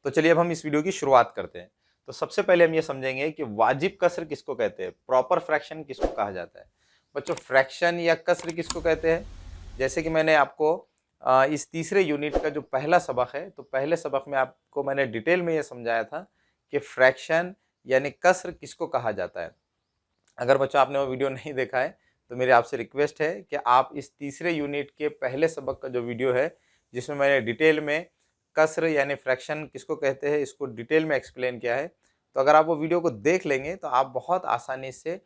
तो चलिए अब हम इस वीडियो की शुरुआत करते हैं। तो सबसे पहले हम ये समझेंगे कि वाजिब कसर किसको कहते हैं, प्रॉपर फ्रैक्शन किसको कहा जाता है। बच्चों, फ्रैक्शन या कसर किसको कहते हैं? जैसे कि मैंने आपको इस तीसरे यूनिट का जो पहला सबक है, तो पहले सबक में आपको मैंने डिटेल में ये समझाया था कि फ्रैक्शन यानी कसर किसको कहा जाता है। अगर बच्चों आपने वो वीडियो नहीं देखा है तो मेरी आपसे रिक्वेस्ट है कि आप इस तीसरे यूनिट के पहले सबक का जो वीडियो है, जिसमें मैंने डिटेल में कसर यानी फ्रैक्शन किसको कहते हैं इसको डिटेल में एक्सप्लेन किया है, तो अगर आप वो वीडियो को देख लेंगे तो आप बहुत आसानी से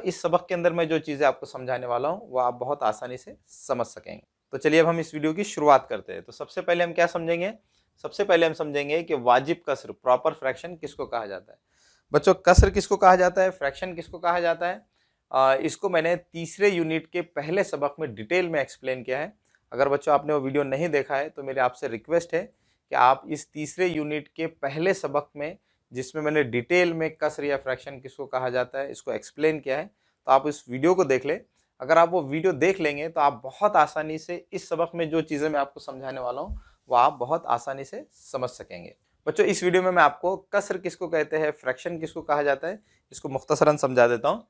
इस सबक के अंदर मैं जो चीज़ें आपको समझाने वाला हूँ वो आप बहुत आसानी से समझ सकेंगे। तो चलिए अब हम इस वीडियो की शुरुआत करते हैं। तो सबसे पहले हम क्या समझेंगे? सबसे पहले हम समझेंगे कि वाजिब कसर प्रॉपर फ्रैक्शन किसको कहा जाता है। बच्चों, कसर किसको कहा जाता है, फ्रैक्शन किसको कहा जाता है, इसको मैंने तीसरे यूनिट के पहले सबक में डिटेल में एक्सप्लेन किया है। अगर बच्चों आपने वो वीडियो नहीं देखा है तो मेरी आपसे रिक्वेस्ट है कि आप इस तीसरे यूनिट के पहले सबक में, जिसमें मैंने डिटेल में कसर या फ्रैक्शन किसको कहा जाता है इसको एक्सप्लेन किया है, तो आप इस वीडियो को देख लें। अगर आप वो वीडियो देख लेंगे तो आप बहुत आसानी से इस सबक में जो चीज़ें मैं आपको समझाने वाला हूँ वो आप बहुत आसानी से समझ सकेंगे। बच्चों, इस वीडियो में मैं आपको कसर किसको कहते हैं, फ्रैक्शन किसको कहा जाता है, इसको मुख्तसरन समझा देता हूँ।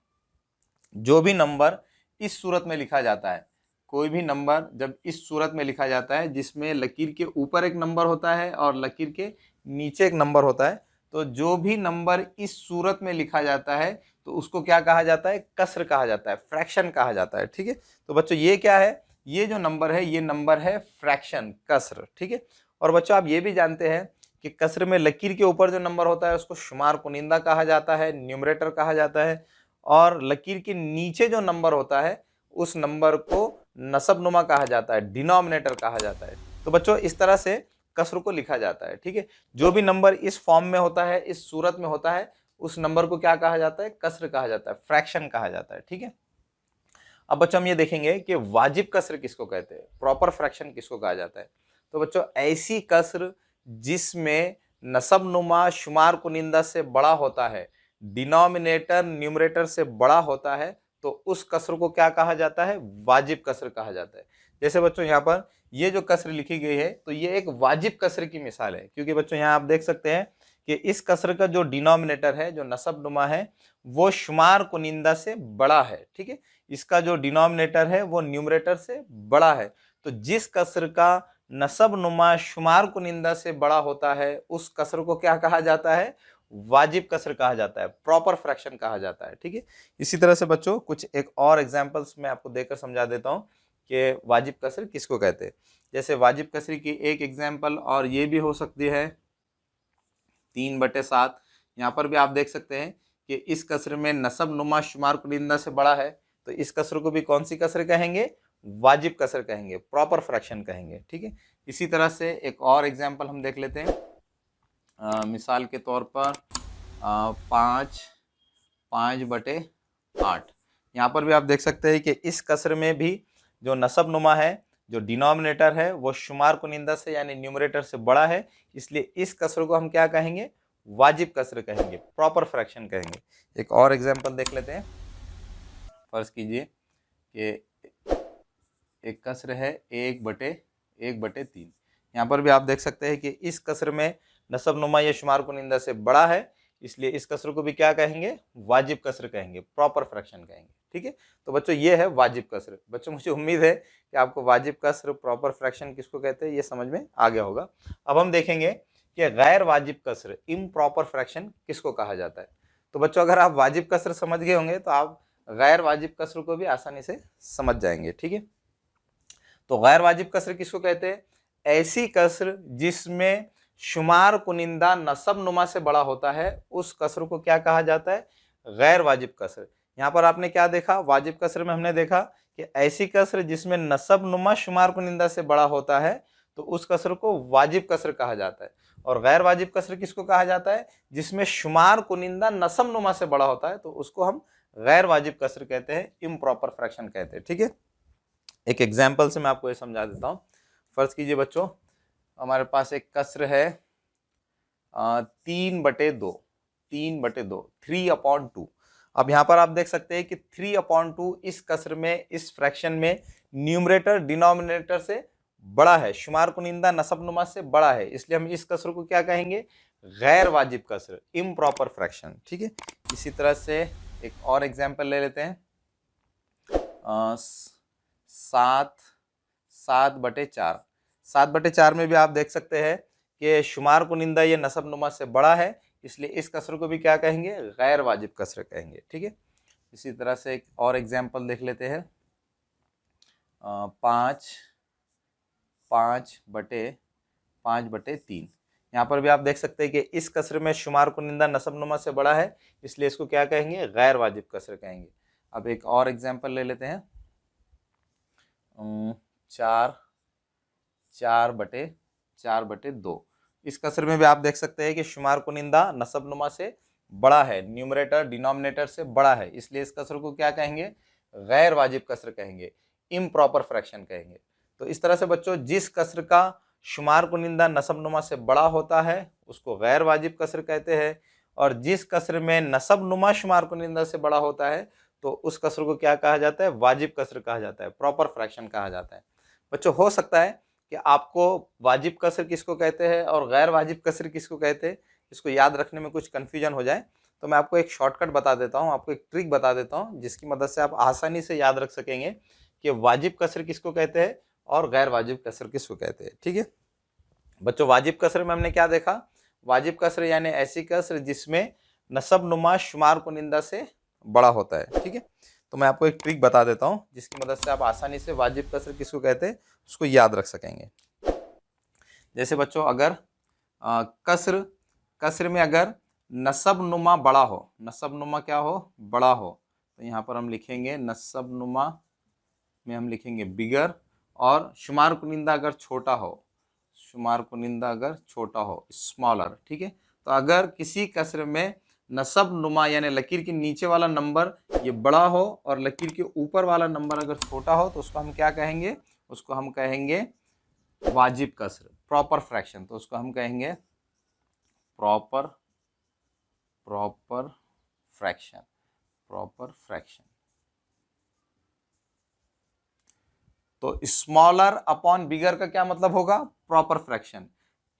जो भी नंबर इस सूरत में लिखा जाता है, कोई भी नंबर जब इस सूरत में लिखा जाता है जिसमें लकीर के ऊपर एक नंबर होता है और लकीर के नीचे एक नंबर होता है, तो जो भी नंबर इस सूरत में लिखा जाता है तो उसको क्या कहा जाता है, कसर कहा जाता है, फ्रैक्शन कहा जाता है। ठीक है, तो बच्चों ये क्या है, ये जो नंबर है ये नंबर है फ्रैक्शन, कसर। ठीक है, और बच्चों आप ये भी जानते हैं कि कसर में लकीर के ऊपर जो नंबर होता है उसको शुमार कुनिंदा कहा जाता है, न्यूमरेटर कहा जाता है, और लकीर के नीचे जो नंबर होता है उस नंबर को नसबनुमा कहा जाता है, डिनोमिनेटर कहा जाता है। तो बच्चों इस तरह से कसर को लिखा जाता है। ठीक है, जो भी नंबर इस फॉर्म में होता है, इस सूरत में होता है, उस नंबर को क्या कहा जाता है, कसर कहा जाता है, फ्रैक्शन कहा जाता है। ठीक है, अब बच्चों हम ये देखेंगे कि वाजिब कसर किसको कहते हैं, प्रॉपर फ्रैक्शन किसको कहा जाता है। तो बच्चों ऐसी कसर जिसमें नसबनुमा शुमार कुनिंदा से बड़ा होता है, डिनोमिनेटर न्यूमरेटर से बड़ा होता है, तो उस कसर को क्या कहा जाता है, वाजिब कसर कहा जाता है। जैसे बच्चों यहाँ पर ये जो कसर लिखी गई है तो ये एक वाजिब कसर की मिसाल है, क्योंकि बच्चों यहाँ आप देख सकते हैं कि इस कसर का जो डिनोमिनेटर है, जो नसबनुमा है, वो शुमार कुनिंदा से बड़ा है। ठीक है, इसका जो डिनोमिनेटर है वो न्यूमरेटर से बड़ा है। तो जिस कसर का नसब नुमा शुमार कुनिंदा से बड़ा होता है उस कसर को क्या कहा जाता है, वाजिब कसर कहा जाता है, प्रॉपर फ्रैक्शन कहा जाता है। ठीक है, इसी तरह से बच्चों कुछ एक और एग्जांपल्स मैं आपको देकर समझा देता हूं कि वाजिब कसर किसको कहते हैं। जैसे वाजिब कसर की एक एग्जांपल और ये भी हो सकती है 3/7। यहाँ पर भी आप देख सकते हैं कि इस कसर में नसब नुमा शुमार कुनिंदा से बड़ा है, तो इस कसर को भी कौन सी कसर कहेंगे, वाजिब कसर कहेंगे, प्रॉपर फ्रैक्शन कहेंगे। ठीक है, इसी तरह से एक और एग्जांपल हम देख लेते हैं। मिसाल के तौर पर 5/8। यहाँ पर भी आप देख सकते हैं कि इस कसर में भी जो नसब नुमा है, जो डिनोमिनेटर है, वो शुमार कुनिंदा से यानी न्यूमरेटर से बड़ा है, इसलिए इस कसर को हम क्या कहेंगे, वाजिब कसर कहेंगे, प्रॉपर फ्रैक्शन कहेंगे। एक और एग्जांपल देख लेते हैं। फर्ज कीजिए कि एक कसर है 1/3। यहाँ पर भी आप देख सकते हैं कि इस कसर में नसब नुमा या शुमार कुनिंदा से बड़ा है, इसलिए इस कसर को भी क्या कहेंगे, वाजिब कसर कहेंगे, प्रॉपर फ्रैक्शन कहेंगे। ठीक है, तो बच्चों ये है वाजिब कसर। बच्चों मुझे उम्मीद है कि आपको वाजिब कसर, प्रॉपर फ्रैक्शन किसको कहते हैं ये समझ में आ गया होगा। अब हम देखेंगे कि गैर वाजिब कसर, इम्प्रॉपर फ्रैक्शन किसको कहा जाता है। तो बच्चों अगर आप वाजिब कसर समझ गए होंगे तो आप गैर वाजिब कसर को भी आसानी से समझ जाएंगे। ठीक है, तो गैर वाजिब कसर किसको कहते हैं, ऐसी कसर जिसमें शुमार कुनिंदा नसब नुमा से बड़ा होता है उस कसर को क्या कहा जाता है, गैर वाजिब कसर। यहाँ पर आपने क्या देखा, वाजिब कसर में हमने देखा कि ऐसी कसर जिसमें नसब नुमा शुमार कुनिंदा से बड़ा होता है तो उस कसर को वाजिब कसर कहा जाता है, और गैर वाजिब कसर किसको कहा जाता है, जिसमें शुमार कुनिंदा नसब नुमा से बड़ा होता है तो उसको हम गैर वाजिब कसर कहते हैं, इम्प्रॉपर फ्रैक्शन कहते हैं। ठीक है, एक एग्जाम्पल से मैं आपको ये समझा देता हूँ। फर्ज कीजिए बच्चों हमारे पास एक कसर है 3/2, 3/2। अब यहाँ पर आप देख सकते हैं कि 3/2 इस कसर में, इस फ्रैक्शन में न्यूमरेटर डिनोमिनेटर से बड़ा है, शुमार कुनिंदा नसबनुमा से बड़ा है, इसलिए हम इस कसर को क्या कहेंगे, गैर वाजिब कसर, इम्प्रॉपर फ्रैक्शन। ठीक है, इसी तरह से एक और एग्जांपल ले लेते हैं। 7/4, 7/4 में भी आप देख सकते हैं कि शुमार कुनिंदा ये नसबनुमा से बड़ा है, इसलिए इस कसर को भी क्या कहेंगे, गैर वाजिब कसर कहेंगे। ठीक है, इसी तरह से एक और एग्जांपल देख लेते हैं। 5/3, यहाँ पर भी आप देख सकते हैं कि इस कसर में शुमार कुनिंदा नसबनुमा से बड़ा है, इसलिए इसको क्या कहेंगे, गैर वाजिब कसर कहेंगे। अब एक और एग्जांपल ले लेते हैं। 4/2, इस कसर में भी आप देख सकते हैं कि शुमार कुनिंदा नसबनुमा से बड़ा है, न्यूमरेटर डिनोमिनेटर से बड़ा है, इसलिए इस कसर को क्या कहेंगे, गैर वाजिब कसर कहेंगे, इम्प्रॉपर फ्रैक्शन कहेंगे। तो इस तरह से बच्चों जिस कसर का शुमार कुनिंदा नसबनुमा से बड़ा होता है उसको गैर वाजिब कसर कहते हैं, और जिस कसर में नसबनुमा शुमार कुनिंदा से बड़ा होता है तो उस कसर को क्या कहा जाता है, वाजिब कसर कहा जाता है, प्रॉपर फ्रैक्शन कहा जाता है। बच्चों हो सकता है कि आपको वाजिब कसर किसको कहते हैं और गैर वाजिब कसर किसको कहते हैं, इसको याद रखने में कुछ कन्फ्यूजन हो जाए तो मैं आपको एक शॉर्टकट बता देता हूँ, आपको एक ट्रिक बता देता हूँ जिसकी मदद से आप आसानी से याद रख सकेंगे कि वाजिब कसर किसको कहते हैं और गैर वाजिब कसर किसको कहते हैं। ठीक है बच्चों, वाजिब कसर में हमने क्या देखा, वाजिब कसर यानी ऐसी कसर जिसमें नसबनुमा शुमार कुनिंदा से बड़ा होता है। ठीक है, तो मैं आपको एक ट्रिक बता देता हूँ जिसकी मदद से आप आसानी से वाजिब कसर किसको कहते हैं उसको याद रख सकेंगे। जैसे बच्चों अगर कसर में अगर नसबनुमा बड़ा हो, नसबनुमा क्या हो, बड़ा हो, तो यहाँ पर हम लिखेंगे नसबनुमा में हम लिखेंगे बिगर, और शुमार कुनिंदा अगर छोटा हो, शुमार कुनिंदा अगर छोटा हो, स्मॉलर। ठीक है, तो अगर किसी कसर में नसबनुमा यानी लकीर के नीचे वाला नंबर ये बड़ा हो और लकीर के ऊपर वाला नंबर अगर छोटा हो तो उसको हम क्या कहेंगे, उसको हम कहेंगे वाजिब कसर, प्रॉपर फ्रैक्शन। तो उसको हम कहेंगे प्रॉपर फ्रैक्शन, प्रॉपर फ्रैक्शन। तो स्मॉलर अपॉन बिगर का क्या मतलब होगा, प्रॉपर फ्रैक्शन।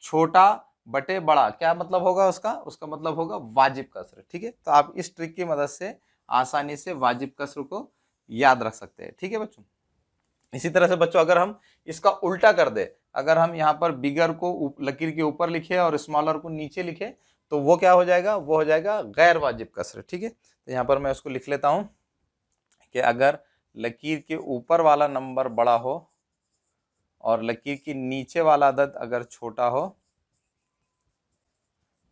छोटा बटे बड़ा क्या मतलब होगा उसका, उसका मतलब होगा वाजिब कसर। ठीक है, तो आप इस ट्रिक की मदद से आसानी से वाजिब कसर को याद रख सकते हैं। ठीक है बच्चों, इसी तरह से बच्चों अगर हम इसका उल्टा कर दे, अगर हम यहाँ पर बिगर को लकीर के ऊपर लिखे और स्मॉलर को नीचे लिखे तो वो क्या हो जाएगा, वो हो जाएगा गैर वाजिब कसर। ठीक है, तो यहाँ पर मैं उसको लिख लेता हूँ कि अगर लकीर के ऊपर वाला नंबर बड़ा हो और लकीर के नीचे वाला अदद अगर छोटा हो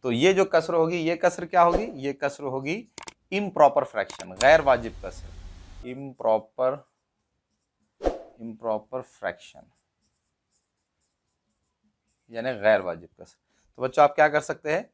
तो ये जो कसर होगी, ये कसर क्या होगी, ये कसर होगी इम्प्रॉपर फ्रैक्शन, गैर वाजिब कसर, इम्प्रॉपर फ्रैक्शन यानी गैर वाजिब कसर। तो बच्चों आप क्या कर सकते हैं,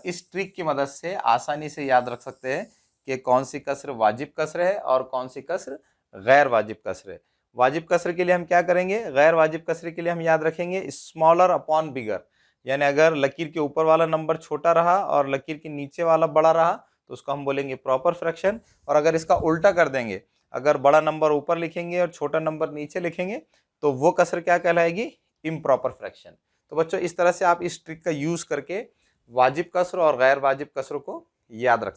इस ट्रिक की मदद से आसानी से याद रख सकते हैं कि कौन सी कसर वाजिब कसर है और कौन सी कसर गैर वाजिब कसर है। वाजिब कसर के लिए हम क्या करेंगे, गैर वाजिब कसर के लिए हम याद रखेंगे स्मॉलर अपॉन बिगर, यानी अगर लकीर के ऊपर वाला नंबर छोटा रहा और लकीर के नीचे वाला बड़ा रहा तो उसको हम बोलेंगे प्रॉपर फ्रैक्शन। और अगर इसका उल्टा कर देंगे, अगर बड़ा नंबर ऊपर लिखेंगे और छोटा नंबर नीचे लिखेंगे तो वो कसर क्या कहलाएगी, इम्प्रॉपर फ्रैक्शन। तो बच्चों इस तरह से आप इस ट्रिक का यूज करके वाजिब कसर और गैर वाजिब कसर को याद रख